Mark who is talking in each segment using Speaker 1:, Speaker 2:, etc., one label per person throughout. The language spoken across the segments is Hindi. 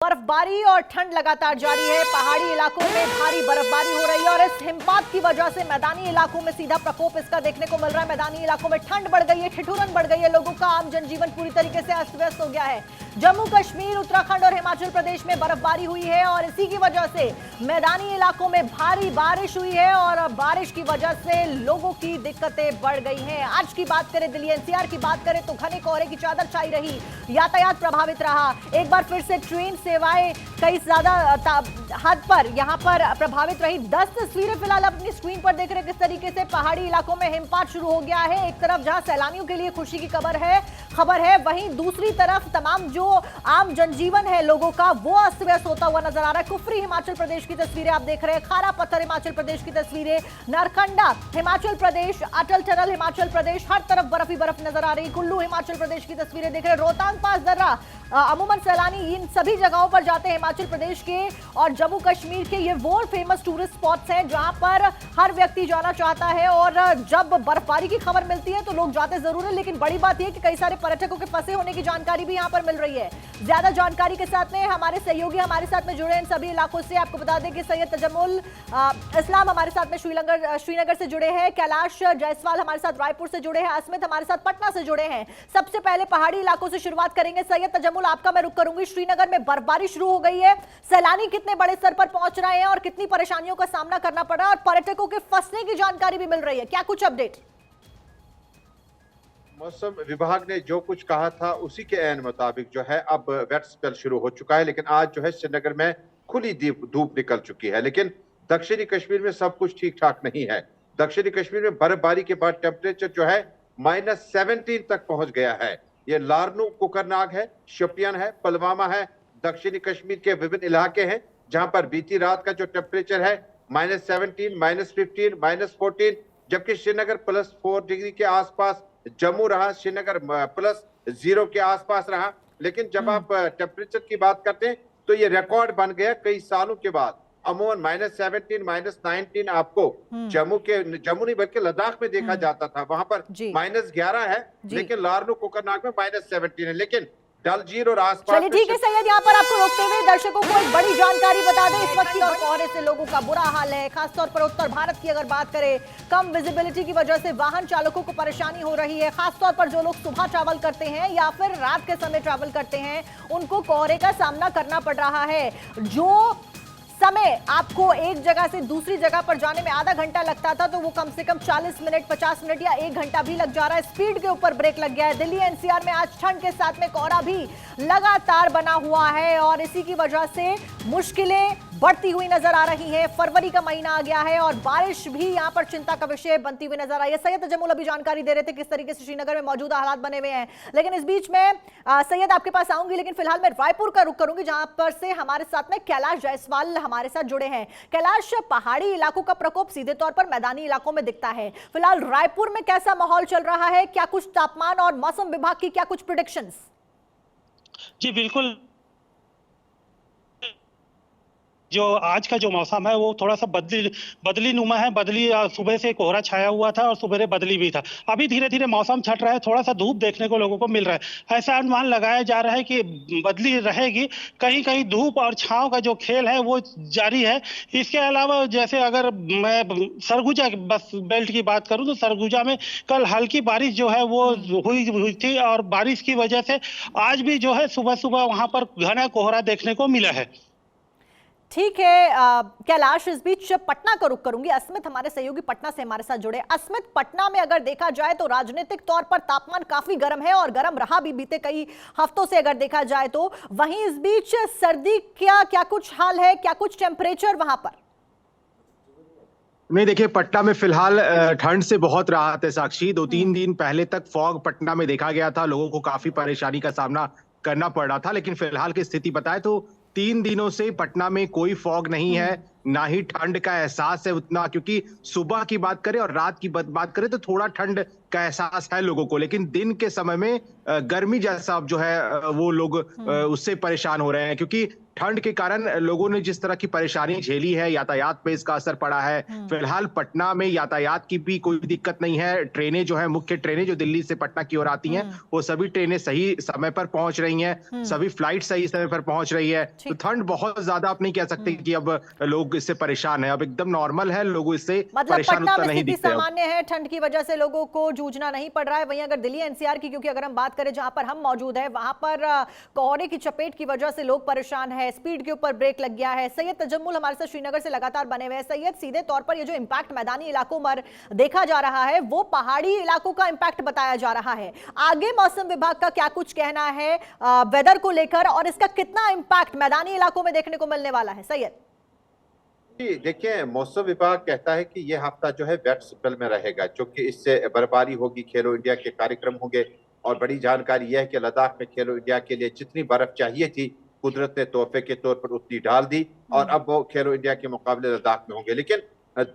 Speaker 1: बर्फबारी और ठंड लगातार जारी है। पहाड़ी इलाकों में भारी बर्फबारी हो रही है और इस हिमपात की वजह से मैदानी इलाकों में सीधा प्रकोप इसका देखने को मिल रहा है। मैदानी इलाकों में ठंड बढ़ गई है, ठिठुरन बढ़ गई है, लोगों का आम जनजीवन पूरी तरीके से अस्त व्यस्त हो गया है। जम्मू कश्मीर, उत्तराखंड और हिमाचल प्रदेश में बर्फबारी हुई है और इसी की वजह से मैदानी इलाकों में भारी बारिश हुई है और बारिश की वजह से लोगों की दिक्कतें बढ़ गई हैं। आज की बात करें, दिल्ली एनसीआर की बात करें तो घने कोहरे की चादर छाई रही, यातायात प्रभावित रहा। एक बार फिर से ट्रेन सेवाएं कई ज्यादा हद पर यहां पर प्रभावित रही। 10 तस्वीरें फिलहाल अपनी स्क्रीन पर देख रहे हैं किस तरीके से पहाड़ी इलाकों में हिमपात शुरू हो गया है। एक तरफ जहां सैलानियों के लिए खुशी की खबर है, वहीं दूसरी तरफ तमाम जो आम जनजीवन है लोगों का वो अस्त व्यस्त होता हुआ नजर आ रहा है। कुफरी हिमाचल प्रदेश की तस्वीरें आप देख रहे हैं, खारा पत्थर हिमाचल प्रदेश की तस्वीरें, नरकंडा हिमाचल प्रदेश, अटल टनल हिमाचल प्रदेश, हर तरफ बर्फ ही बर्फ नजर आ रही। कुल्लू हिमाचल प्रदेश की तस्वीरें देख रहे हैं, रोहतांग पास दर्रा। अमूमन सैलानी इन सभी जगहों पर जाते हैं हिमाचल प्रदेश के और जम्मू कश्मीर के। ये वो फेमस टूरिस्ट स्पॉट्स हैं जहां पर हर व्यक्ति जाना चाहता है और जब बर्फबारी की खबर मिलती है तो लोग जाते जरूर है। लेकिन बड़ी बात यह कि कई सारे पर्यटकों के फंसे होने की जानकारी भी यहां पर मिल रही है। ज्यादा जानकारी के साथ में हमारे सहयोगी हमारे साथ में जुड़े इन सभी इलाकों से। आपको बता दें कि सैयद तजम्मुल इस्लाम हमारे साथ में श्रीनगर से जुड़े हैं, कैलाश जायसवाल हमारे साथ रायपुर से जुड़े हैं, अस्मित हमारे साथ पटना से जुड़े हैं। सबसे पहले पहाड़ी इलाकों से शुरुआत करेंगे। सैयद तजम्मुल, आपका मैं रुख करूंगी। श्रीनगर में बर्फबारी शुरू हो गई है, सैलानी कितने बड़े स्तर पर पहुंच रहे हैं और कितनी परेशानियों का सामना करना पड़ रहा है और पर्यटकों के फंसने की जानकारी भी मिल रही है, क्या कुछ अपडेट?
Speaker 2: मौसम विभाग ने जो कुछ कहा था उसी के ऐन मुताबिक जो है अब वेट स्पेल शुरू हो चुका है। लेकिन आज जो है श्रीनगर में खुली धूप निकल चुकी है। लेकिन दक्षिणी कश्मीर में सब कुछ ठीक ठाक नहीं है। दक्षिणी कश्मीर में बर्फबारी के बाद टेम्परेचर जो है -17 तक पहुंच गया है। ये लारनू, कुकरनाग है, शोपियान है, पुलवामा है, दक्षिणी कश्मीर के विभिन्न इलाके हैं जहां पर बीती रात का जो टेम्परेचर है -17, -15, -14, जबकि श्रीनगर +4 डिग्री के आसपास, जम्मू रहा, श्रीनगर +0 के आसपास रहा। लेकिन जब आप टेम्परेचर की बात करते हैं तो ये रिकॉर्ड बन गया कई सालों के बाद। अमूमन -17, -19 आपको जम्मू नहीं बल्कि लद्दाख में देखा जाता था, वहां पर -11 है। लेकिन लारनू, कुकरनाग में -17 है। लेकिन डलझील और आसपास।
Speaker 1: चलिए ठीक है सैयद, यहाँ पर आपको रोकते हुए दर्शकों को एक बड़ी जानकारी बता दें। इस वक्त और कोहरे से लोगों का बुरा हाल है, खासतौर पर उत्तर भारत की अगर बात करें, कम विजिबिलिटी की वजह से वाहन चालकों को परेशानी हो रही है। खासतौर पर जो लोग सुबह ट्रैवल करते हैं या फिर रात के समय ट्रैवल करते हैं उनको कोहरे का सामना करना पड़ रहा है। जो समय आपको एक जगह से दूसरी जगह पर जाने में आधा घंटा लगता था तो वो कम से कम 40 मिनट, 50 मिनट या 1 घंटा भी लग जा रहा है। स्पीड के ऊपर ब्रेक लग गया है। दिल्ली एनसीआर में आज ठंड के साथ में कोहरा भी लगातार बना हुआ है और इसी की वजह से मुश्किलें बढ़ती हुई नजर आ रही है। फरवरी का महीना आ गया है और बारिश भी यहां पर चिंता का विषय बनती हुई नजर आई है। सैयद तजम्मुल अभी जानकारी दे रहे थे किस तरीके से श्रीनगर में मौजूदा हालात बने हुए हैं। लेकिन इस बीच में सैयद आपके पास आऊंगी, लेकिन फिलहाल मैं रायपुर का रुख करूंगी जहां पर से हमारे साथ में कैलाश जायसवाल हमारे साथ जुड़े हैं। कैलाश, पहाड़ी इलाकों का प्रकोप सीधे तौर पर मैदानी इलाकों में दिखता है। फिलहाल रायपुर में कैसा माहौल चल रहा है? क्या कुछ तापमान और मौसम विभाग की क्या कुछ प्रेडिक्शंस?
Speaker 3: जी बिल्कुल, जो आज का जो मौसम है वो थोड़ा सा बदली नुमा है। सुबह से कोहरा छाया हुआ था और सुबह बदली भी था। अभी धीरे धीरे मौसम छट रहा है, थोड़ा सा धूप देखने को लोगों को मिल रहा है। ऐसा अनुमान लगाया जा रहा है कि बदली रहेगी, कहीं कहीं धूप और छांव का जो खेल है वो जारी है। इसके अलावा जैसे अगर मैं सरगुजा बस बेल्ट की बात करूँ तो सरगुजा में कल हल्की बारिश जो है वो हुई थी और बारिश की वजह से आज भी जो है सुबह सुबह वहां पर घना कोहरा देखने को मिला है।
Speaker 1: ठीक है कैलाश, इस बीच पटना का रुख करूंगी। अस्मित हमारे सहयोगी पटना से हमारे साथ जुड़े। अस्मित, पटना में अगर देखा जाए तो राजनीतिक तौर पर तापमान काफी गर्म है और गर्म रहा भी बीते कई हफ्तों से अगर देखा जाए तो। वहीं इस बीच सर्दी क्या कुछ हाल है, क्या कुछ टेम्परेचर वहां पर?
Speaker 4: नहीं, देखिए पटना में फिलहाल ठंड से बहुत राहत है साक्षी। 2-3 दिन पहले तक फॉग पटना में देखा गया था, लोगों को काफी परेशानी का सामना करना पड़ रहा था। लेकिन फिलहाल की स्थिति बताएं तो 3 दिनों से पटना में कोई फॉग नहीं है। ना ही ठंड का एहसास है उतना, क्योंकि सुबह की बात करें और रात की बात करें तो थोड़ा ठंड का एहसास है लोगों को, लेकिन दिन के समय में गर्मी जैसा अब जो है वो लोग उससे परेशान हो रहे हैं, क्योंकि ठंड के कारण लोगों ने जिस तरह की परेशानी झेली है, यातायात पे इसका असर पड़ा है। फिलहाल पटना में यातायात की भी कोई दिक्कत नहीं है। ट्रेनें जो है, मुख्य ट्रेनें जो दिल्ली से पटना की ओर आती हैं, वो सभी ट्रेनें सही समय पर पहुंच रही हैं, सभी फ्लाइट सही समय पर पहुंच रही है। तो ठंड बहुत ज्यादा आप नहीं कह सकते कि अब लोग इससे परेशान है, अब एकदम नॉर्मल है, लोग इससे
Speaker 1: मतलब
Speaker 4: परेशान
Speaker 1: पटना
Speaker 4: उतना
Speaker 1: में
Speaker 4: नहीं
Speaker 1: स्थिति
Speaker 4: दिखते।
Speaker 1: सामान्य है, ठंड की वजह से लोगों को जूझना नहीं पड़ रहा है। वहीं अगर दिल्ली एनसीआर की, क्योंकि अगर हम बात करें जहां पर हम मौजूद है, वहां पर कोहरे की चपेट की वजह से लोग परेशान है, स्पीड के ऊपर ब्रेक लग गया है। सैयद तजम्मुल हमारे साथ श्रीनगर से लगातार बने हुए हैं। सैयद, सीधे तौर पर ये जो इम्पैक्ट मैदानी इलाकों पर देखा जा रहा है वो पहाड़ी इलाकों का इम्पैक्ट बताया जा रहा है। आगे मौसम विभाग का क्या कुछ कहना है वेदर को लेकर, और इसका कितना इम्पैक्ट मैदानी इलाकों में देखने को मिलने वाला है? सैयद
Speaker 2: जी देखिए, मौसम विभाग कहता है कि यह हफ्ता जो है वेट स्पेल में रहेगा, क्योंकि इससे बर्फबारी होगी, खेलो इंडिया के कार्यक्रम होंगे। और बड़ी जानकारी यह है कि लद्दाख में खेलो इंडिया के लिए जितनी बर्फ चाहिए थी, कुदरत ने तोहफे के तौर पर उतनी डाल दी, और अब वो खेलो इंडिया के मुकाबले लद्दाख में होंगे। लेकिन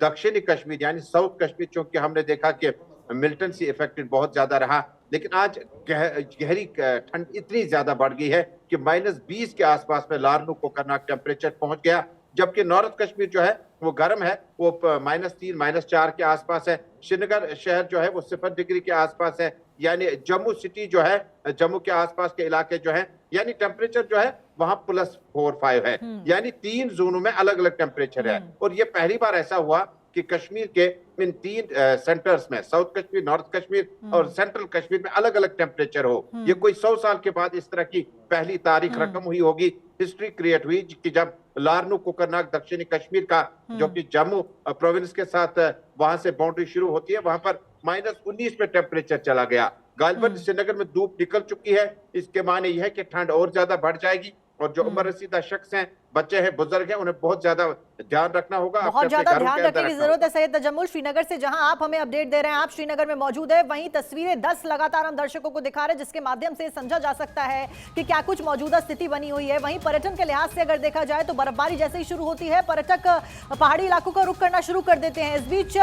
Speaker 2: दक्षिणी कश्मीर यानी साउथ कश्मीर, चूंकि हमने देखा कि मिल्टन से इफेक्टेड बहुत ज्यादा रहा, लेकिन आज गहरी ठंड इतनी ज्यादा बढ़ गई है कि -20 के आसपास में लारनू कोकरनाग टेम्परेचर पहुंच गया, जबकि नॉर्थ कश्मीर जो है वो गर्म है, वो -3 -4 के आसपास है। श्रीनगर शहर जो है वो 0 डिग्री के आसपास है, यानी जम्मू सिटी जो है, जम्मू के आसपास के इलाके जो है, यानी टेम्परेचर जो है वहां +4-5 है, यानी 3 जोनों में अलग अलग टेम्परेचर है। और ये पहली बार ऐसा हुआ कि कश्मीर के इन 3 सेंटर्स में, साउथ कश्मीर, नॉर्थ कश्मीर और सेंट्रल कश्मीर में अलग अलग टेम्परेचर हो। ये कोई 100 साल के बाद इस तरह की पहली तारीख रकम हुई होगी, हिस्ट्री क्रिएट हुई, कि जब लारनू कोकरनाग दक्षिणी कश्मीर का, जो कि जम्मू प्रोविंस के साथ वहां से बाउंड्री शुरू होती है, वहां पर -19 पे टेम्परेचर चला गया। गालिबन श्रीनगर में धूप निकल चुकी है, इसके माने यह है कि ठंड और ज्यादा बढ़ जाएगी। और जो उम्र रसीदा शख्स हैं, बच्चे हैं, बुजुर्ग हैं, उन्हें बहुत ज्यादा ध्यान रखना होगा,
Speaker 1: बहुत ज्यादा ध्यान रखने की जरूरत है। सैयद तजम्मुल, श्रीनगर से जहां आप हमें अपडेट दे रहे हैं, आप श्रीनगर में मौजूद है, वहीं तस्वीरें 10 लगातार हम दर्शकों को दिखा रहे हैं, जिसके माध्यम से समझा जा सकता है कि क्या कुछ मौजूदा स्थिति बनी हुई है। वहीं पर्यटन के लिहाज से अगर देखा जाए तो बर्फबारी जैसे ही शुरू होती है, पर्यटक पहाड़ी इलाकों का रुख करना शुरू कर देते हैं। इस बीच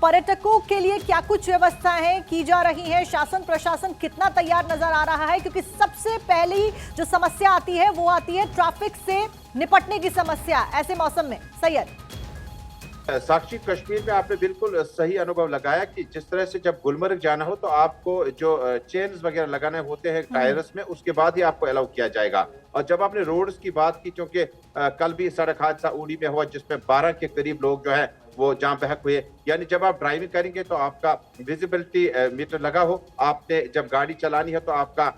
Speaker 1: पर्यटकों के लिए क्या कुछ व्यवस्थाएं की जा रही है, शासन प्रशासन कितना तैयार नजर आ रहा है? क्योंकि सबसे पहली जो समस्या आती है वो आती है ट्रैफिक से निपटने की समस्या ऐसे मौसम में। सैयद
Speaker 2: साक्षी, कश्मीर में आपने बिल्कुल सही अनुभव लगाया कि जिस तरह से जब गुलमर्ग जाना हो तो आपको जो चेन्स वगैरह लगाने होते हैं टायर्स में, उसके बाद ही आपको अलाउ किया जाएगा। और जब आपने रोड्स की बात की, क्योंकि कल भी सड़क हादसा उड़ी में हुआ जिसमें 12 के करीब लोग जो है वो जाम बहक हुए, यानी जब आप ड्राइविंग करेंगे तो आपका विजिबिलिटी मीटर लगा हो, आपने जब गाड़ी चलानी है तो आपका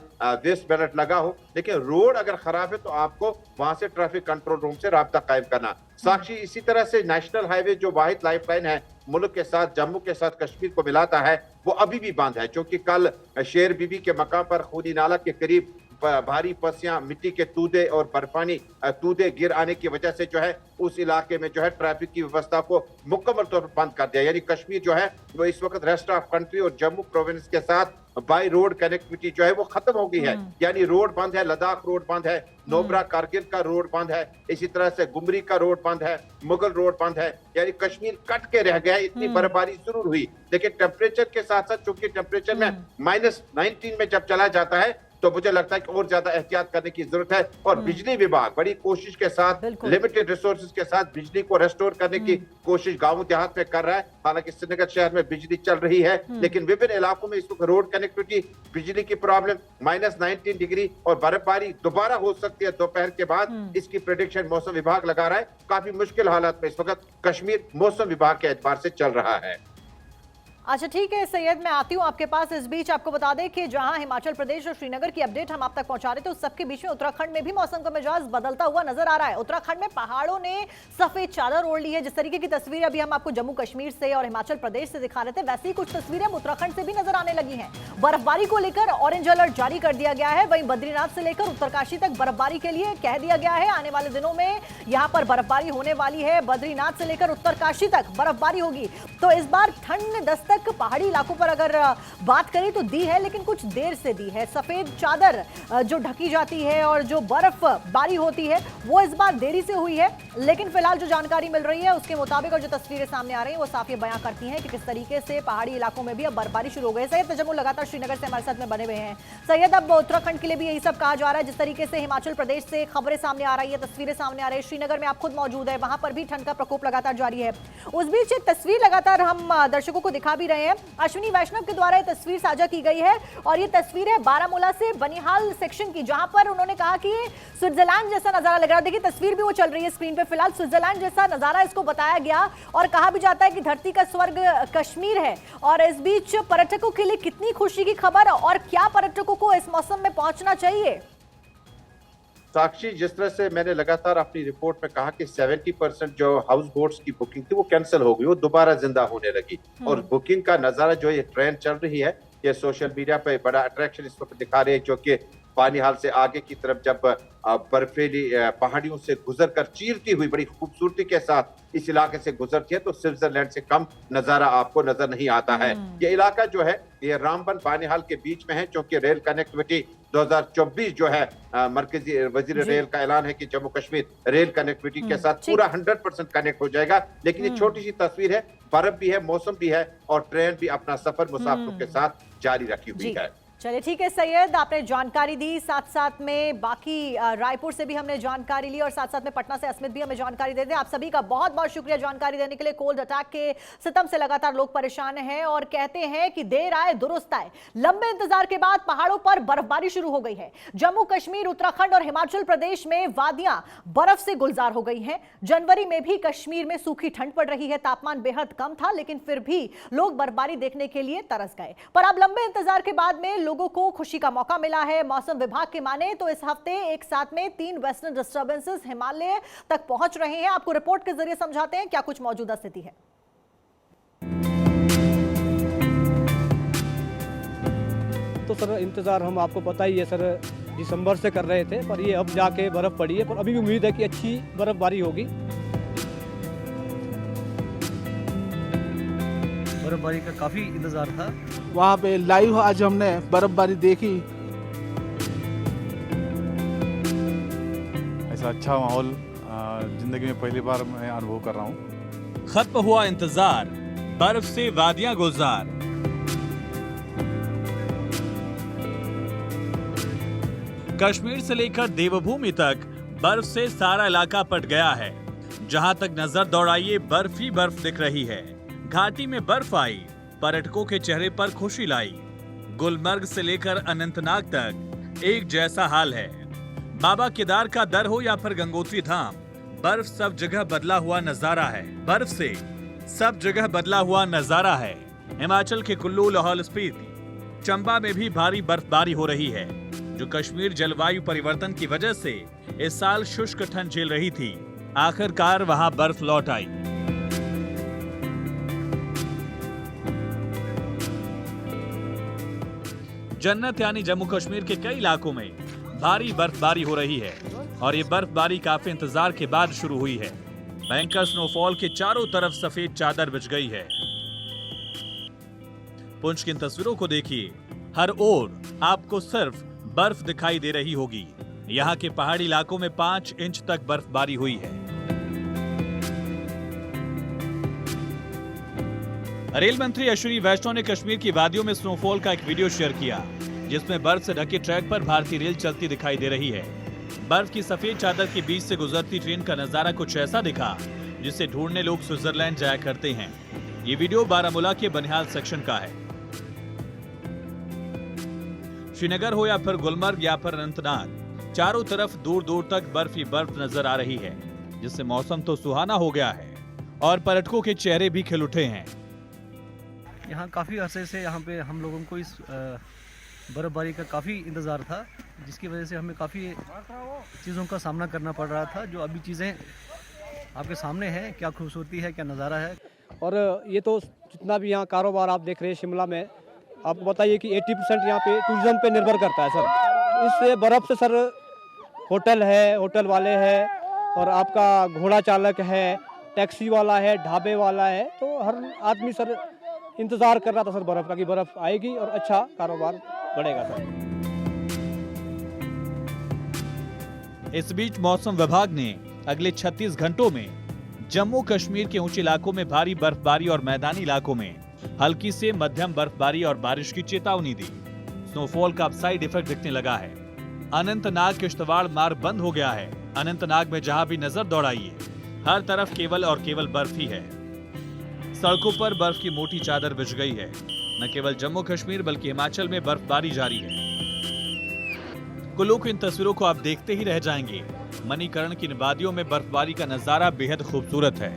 Speaker 2: वेस्ट बेल्ट लगा हो, लेकिन रोड अगर खराब है तो आपको वहां से ट्रैफिक कंट्रोल रूम से राब्ता कायम करना। साक्षी, इसी तरह से नेशनल हाईवे जो वाहिद लाइफलाइन है मुल्क के साथ, जम्मू के साथ कश्मीर को मिलाता है, वो अभी भी बंद है, क्योंकि कल शेर बीबी के मकाम पर खूनी नाला के करीब भारी पसियां, मिट्टी के तूदे और बर्फानी तूदे गिर आने की वजह से जो है उस इलाके में जो है ट्रैफिक की व्यवस्था को मुकम्मल तौर पर बंद कर दिया। यानी कश्मीर जो है वो इस वक्त रेस्ट ऑफ कंट्री और जम्मू प्रोविंस के साथ बाई रोड कनेक्टिविटी जो है वो खत्म हो गई है। यानी रोड बंद है, लद्दाख रोड बंद है, नोबरा कारगिल का रोड बंद है, इसी तरह से गुमरी का रोड बंद है, मुगल रोड बंद है। यानी कश्मीर कट के रह गया। इतनी बर्फबारी जरूर हुई, लेकिन टेम्परेचर के साथ साथ, चूंकि टेम्परेचर में -19 में जब चला जाता है तो मुझे लगता है कि और ज्यादा एहतियात करने की जरूरत है। और बिजली विभाग बड़ी कोशिश के साथ, लिमिटेड रिसोर्सेज के साथ बिजली को रेस्टोर करने की कोशिश गांव देहात में कर रहा है। हालांकि श्रीनगर शहर में बिजली चल रही है, लेकिन विभिन्न इलाकों में इस वक्त रोड कनेक्टिविटी, बिजली की प्रॉब्लम, -19 डिग्री और बर्फबारी दोबारा हो सकती है दोपहर के बाद, इसकी प्रेडिक्शन मौसम विभाग लगा रहा है। काफी मुश्किल हालात में इस वक्त कश्मीर मौसम विभाग के एतबार से चल रहा है।
Speaker 1: अच्छा ठीक है सैयद, मैं आती हूँ आपके पास। इस बीच आपको बता दें कि जहां हिमाचल प्रदेश और श्रीनगर की अपडेट हम आप तक पहुंचा रहे थे, उस सबके बीच में उत्तराखंड में भी मौसम का मिजाज बदलता हुआ नजर आ रहा है। उत्तराखंड में पहाड़ों ने सफेद चादर ओढ़ ली है। जिस तरीके की तस्वीरें अभी हम आपको जम्मू कश्मीर से और हिमाचल प्रदेश से दिखा रहे थे, वैसे ही कुछ तस्वीरें अब उत्तराखंड से भी नजर आने लगी हैं। बर्फबारी को लेकर ऑरेंज अलर्ट जारी कर दिया गया है। वहीं बद्रीनाथ से लेकर उत्तरकाशी तक बर्फबारी के लिए कह दिया गया है। आने वाले दिनों में यहाँ पर बर्फबारी होने वाली है। बद्रीनाथ से लेकर उत्तरकाशी तक बर्फबारी होगी। तो इस बार ठंड ने दस्तक तक पहाड़ी इलाकों पर अगर बात करें तो दी है, लेकिन कुछ देर से दी है। सफेद चादर जो ढकी जाती है और जो बर्फबारी होती है वो इस बार देरी से हुई है, लेकिन फिलहाल जो जानकारी मिल रही है उसके मुताबिक और जो तस्वीरें सामने आ रही हैं वो साफ ये बयां करती हैं कि किस तरीके से पहाड़ी इलाकों में भी अब बर्फबारी शुरू हो गई है। सैयद तजम्मुल लगातार श्रीनगर से हमारे साथ में बने हुए हैं। सैयद, अब उत्तराखंड के लिए भी यही सब कहा जा रहा है, जिस तरीके से हिमाचल प्रदेश से खबरें सामने आ रही है, तस्वीरें सामने आ रही है, श्रीनगर में आप खुद मौजूद है, वहां पर भी ठंड का प्रकोप लगातार जारी है। उस बीच एक तस्वीर लगातार हम दर्शकों को दिखा भी रहे हैं, अश्विनी वैष्णव के द्वारा ये तस्वीर साझा की गई है और ये तस्वीर है बारामूला से बनिहाल सेक्शन की, जहां पर उन्होंने कहा कि स्विट्जरलैंड जैसा नजारा लग रहा है। देखिए तस्वीर भी वो चल रही है स्क्रीन पे, फिलहाल स्विट्जरलैंड जैसा नजारा इसको बताया गया और कहा भी जाता है कि धरती का स्वर्ग कश्मीर है। और इस बीच पर्यटकों के लिए कितनी खुशी की खबर, और क्या पर्यटकों को इस मौसम में पहुंचना चाहिए?
Speaker 2: साक्षी, जिस तरह से मैंने लगातार अपनी रिपोर्ट में कहा कि 70% जो हाउस बोट्स की बुकिंग थी वो कैंसिल हो गई, वो दोबारा जिंदा होने लगी। और बुकिंग का नजारा जो ये ट्रेंड चल रही है, ये सोशल मीडिया पे बड़ा अट्रैक्शन इस वक्त दिखा रही है, जो कि बानिहाल से आगे की तरफ जब बर्फीली पहाड़ियों से गुजरकर चीरती हुई बड़ी खूबसूरती के साथ इस इलाके से गुजरती है तो स्विट्जरलैंड से कम नजारा आपको नजर नहीं आता है। ये इलाका जो है ये रामबन बानिहाल के बीच में है, क्योंकि रेल कनेक्टिविटी 2024 जो है मरकजी वजीर रेल का ऐलान है कि जम्मू कश्मीर रेल कनेक्टिविटी के साथ पूरा 100% कनेक्ट हो जाएगा। लेकिन ये छोटी सी तस्वीर है, बर्फ भी है, मौसम भी है और ट्रेन भी अपना सफर मुसाफिरों के साथ जारी रखी हुई है।
Speaker 1: चलिए ठीक है सैयद, आपने जानकारी दी, साथ साथ में बाकी रायपुर से भी हमने जानकारी ली और साथ साथ में पटना से अस्मित भी हमें जानकारी दे दें। आप सभी का बहुत बहुत शुक्रिया जानकारी देने के लिए। कोल्ड अटैक के सितम से लगातार लोग परेशान हैं और कहते हैं कि देर आए दुरुस्त आए। लंबे इंतजार के बाद पहाड़ों पर बर्फबारी शुरू हो गई है। जम्मू कश्मीर, उत्तराखंड और हिमाचल प्रदेश में वादियां बर्फ से गुलजार हो गई हैं। जनवरी में भी कश्मीर में सूखी ठंड पड़ रही है, तापमान बेहद कम था, लेकिन फिर भी लोग बर्फबारी देखने के लिए तरस गए। पर अब लंबे इंतजार के बाद में लोगों को खुशी का मौका मिला है। मौसम विभाग के माने तो इस हफ्ते एक साथ में 3 वेस्टर्न डिस्टर्बेंसेस हिमालय तक पहुंच रहे हैं। आपको रिपोर्ट के जरिए समझाते हैं क्या कुछ मौजूदा स्थिति है।
Speaker 5: तो सर इंतजार हम आपको पता ही है सर, दिसंबर से कर रहे थे, पर ये अब जाके बर्फ पड़ी है, पर अभी भी उम्मीद है कि अच्छी बर्फबारी होगी।
Speaker 6: बर्फबारी का काफ़ी इंतज़ार था।
Speaker 7: वहाँ पे लाइव आज हमने बर्फबारी देखी।
Speaker 8: ऐसा अच्छा माहौल जिंदगी में पहली बार मैं अनुभव कर रहा हूँ।
Speaker 9: खत्म हुआ इंतजार, बर्फ से वादियां गुलजार। कश्मीर से लेकर देवभूमि तक बर्फ से सारा इलाका पट गया है। जहां तक नजर दौड़ाइए बर्फ ही बर्फ दिख रही है। घाटी में बर्फ आई, पर्यटकों के चेहरे पर खुशी लाई। गुलमर्ग से लेकर अनंतनाग तक एक जैसा हाल है। बाबा केदार का दर हो या फिर गंगोत्री धाम, बर्फ सब जगह बदला हुआ नजारा है। बर्फ से सब जगह बदला हुआ नजारा है। हिमाचल के कुल्लू, लाहौल स्पीति, चंबा में भी भारी बर्फबारी हो रही है, जो कश्मीर जलवायु परिवर्तन की वजह से इस साल शुष्क ठंड झेल रही थी। आखिरकार वहां बर्फ लौट आई। जन्नत यानी जम्मू कश्मीर के कई इलाकों में भारी बर्फबारी हो रही है और ये बर्फबारी काफी इंतजार के बाद शुरू हुई है। भयंकर स्नोफॉल के चारों तरफ सफेद चादर बिछ गई है। पुंछ की इन तस्वीरों को देखिए, हर ओर आपको सिर्फ बर्फ दिखाई दे रही होगी। यहाँ के पहाड़ी इलाकों में 5 इंच तक बर्फबारी हुई है। रेल मंत्री अश्विनी वैष्णव ने कश्मीर की वादियों में स्नोफॉल का एक वीडियो शेयर किया, जिसमें बर्फ से ढके ट्रैक पर भारतीय रेल चलती दिखाई दे रही है। बर्फ की सफेद चादर के बीच से गुजरती ट्रेन का नजारा कुछ ऐसा दिखा जिसे ढूंढने लोग स्विट्जरलैंड जाया करते हैं। ये वीडियो बारामूला के बनिहाल सेक्शन का है। श्रीनगर हो या फिर गुलमर्ग या फिर अनंतनाग, चारों तरफ दूर दूर तक बर्फ ही बर्फ नजर आ रही है, जिससे मौसम तो सुहाना हो गया है और पर्यटकों के चेहरे भी खिल उठे हैं।
Speaker 6: यहाँ काफ़ी अरसे से यहाँ पे हम लोगों को इस बर्फबारी का काफ़ी इंतज़ार था, जिसकी वजह से हमें काफ़ी चीज़ों का सामना करना पड़ रहा था। जो अभी चीज़ें आपके सामने हैं, क्या खूबसूरती है, क्या नज़ारा है।
Speaker 5: और ये तो जितना भी यहाँ कारोबार आप देख रहे हैं शिमला में, आपको बताइए कि 80% यहाँ पे टूरिज्म पे निर्भर करता है सर। इससे बर्फ़ से सर होटल है, होटल वाले हैं, और आपका घोड़ा चालक है, टैक्सी वाला है, ढाबे वाला है, तो हर आदमी सर इंतज़ार कर रहा था सर बर्फ़ का कि बर्फ़ आएगी और अच्छा कारोबार बढ़ेगा सर।
Speaker 9: इस बीच मौसम विभाग ने अगले 36 घंटों में जम्मू कश्मीर के ऊंचे इलाकों में भारी बर्फबारी और मैदानी इलाकों में हल्की से मध्यम बर्फबारी और बारिश की चेतावनी दी। स्नोफॉल का अब साइड इफेक्ट दिखने लगा है। अनंतनाग किश्तवाड़ मार्ग बंद हो गया है। अनंतनाग में जहां भी नजर दौड़ाइए हर तरफ केवल और केवल बर्फ ही है। सड़कों पर बर्फ की मोटी चादर बिछ गई है। न केवल जम्मू कश्मीर बल्कि हिमाचल में बर्फबारी जारी है। कुल्लू की इन तस्वीरों को आप देखते ही रह जाएंगे। मणिकर्ण की इन वादियों में बर्फबारी का नजारा बेहद खूबसूरत है।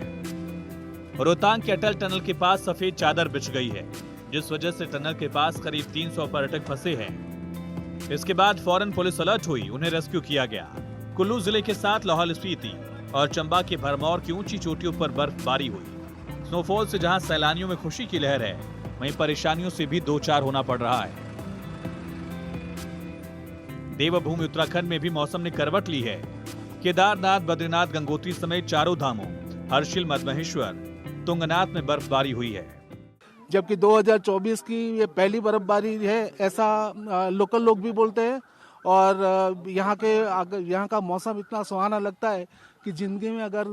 Speaker 9: रोहतांग के अटल टनल के पास सफेद चादर बिछ गई है, जिस वजह से टनल के पास करीब 300 पर्यटक फंसे हैं। इसके बाद फौरन पुलिस अलर्ट हुई, उन्हें रेस्क्यू किया गया। कुल्लू जिले के साथ लाहौल स्पीति और चंबा के भरमौर की ऊंची चोटियों पर बर्फबारी हुई। स्नोफॉल से जहां सैलानियों में खुशी की लहर है, वहीं परेशानियों से भी दो चार होना पड़ रहा है। देवभूमि उत्तराखंड में भी मौसम ने करवट ली है। केदारनाथ, बद्रीनाथ, गंगोत्री समेत चारों धामों हर्षिल, मद्महेश्वर, तुंगनाथ में बर्फबारी हुई है।
Speaker 7: जबकि 2024 की ये पहली बर्फबारी है, ऐसा लोकल लोग भी बोलते हैं। और यहाँ का मौसम इतना सुहाना लगता है कि जिंदगी में अगर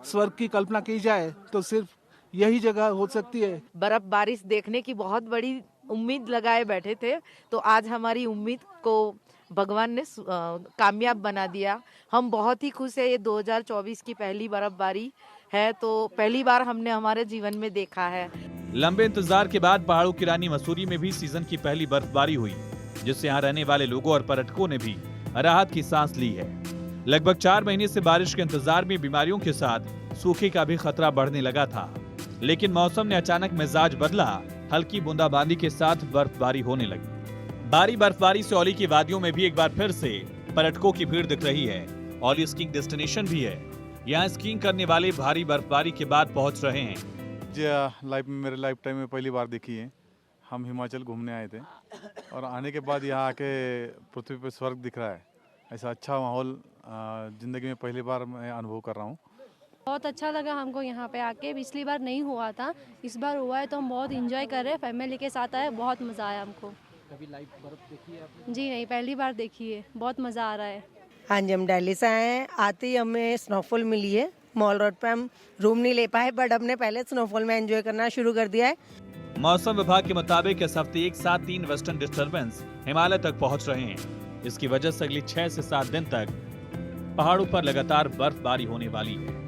Speaker 7: स्वर्ग की कल्पना की जाए तो सिर्फ यही जगह हो सकती है।
Speaker 10: बर्फ बारिश देखने की बहुत बड़ी उम्मीद लगाए बैठे थे, तो आज हमारी उम्मीद को भगवान ने कामयाब बना दिया। हम बहुत ही खुश है। ये 2024 की पहली बर्फबारी है, तो पहली बार हमने हमारे जीवन में देखा है।
Speaker 9: लंबे इंतजार के बाद पहाड़ों की रानी मसूरी में भी सीजन की पहली बर्फबारी हुई, जिससे यहाँ रहने वाले लोगों और पर्यटकों ने भी राहत की सांस ली है। लगभग 4 महीने से बारिश के इंतजार में बीमारियों के साथ सूखे का भी खतरा बढ़ने लगा था, लेकिन मौसम ने अचानक मिजाज बदला। हल्की बूंदाबांदी के साथ बर्फबारी होने लगी। भारी बर्फबारी से औली की वादियों में भी एक बार फिर से पर्यटकों की भीड़ दिख रही है। औली स्कीइंग डेस्टिनेशन भी है। यहाँ स्कीइंग करने वाले भारी बर्फबारी के बाद पहुंच रहे हैं।
Speaker 8: मेरे लाइफ टाइम में पहली बार देखी है। हम हिमाचल घूमने आए थे और आने के बाद यहाँ आके पृथ्वी पे स्वर्ग दिख रहा है। ऐसा अच्छा माहौल जिंदगी में पहली बार मैं अनुभव कर रहा हूँ।
Speaker 11: बहुत अच्छा लगा हमको यहाँ पे आके। पिछली बार नहीं हुआ था, इस बार हुआ है, तो हम बहुत एंजॉय कर रहे हैं। फैमिली के साथ आए, बहुत मज़ा आया हमको।
Speaker 5: कभी लाइव बर्फ देखी है आपने?
Speaker 11: जी नहीं, पहली बार देखी है। बहुत मज़ा आ रहा है।
Speaker 12: हाँ जी, हम दिल्ली से आए हैं। आते ही हमें स्नोफॉल मिली है। मॉल रोड पे हम रूम नहीं ले पाए, बट हमने पहले स्नोफॉल में एंजॉय करना शुरू कर दिया है।
Speaker 9: मौसम विभाग के मुताबिक इस हफ्ते एक साथ 3 वेस्टर्न डिस्टर्बेंस हिमालय तक पहुंच रहे हैं। इसकी वजह से अगले 6 से 7 दिन तक पहाड़ों पर लगातार बर्फबारी होने वाली है।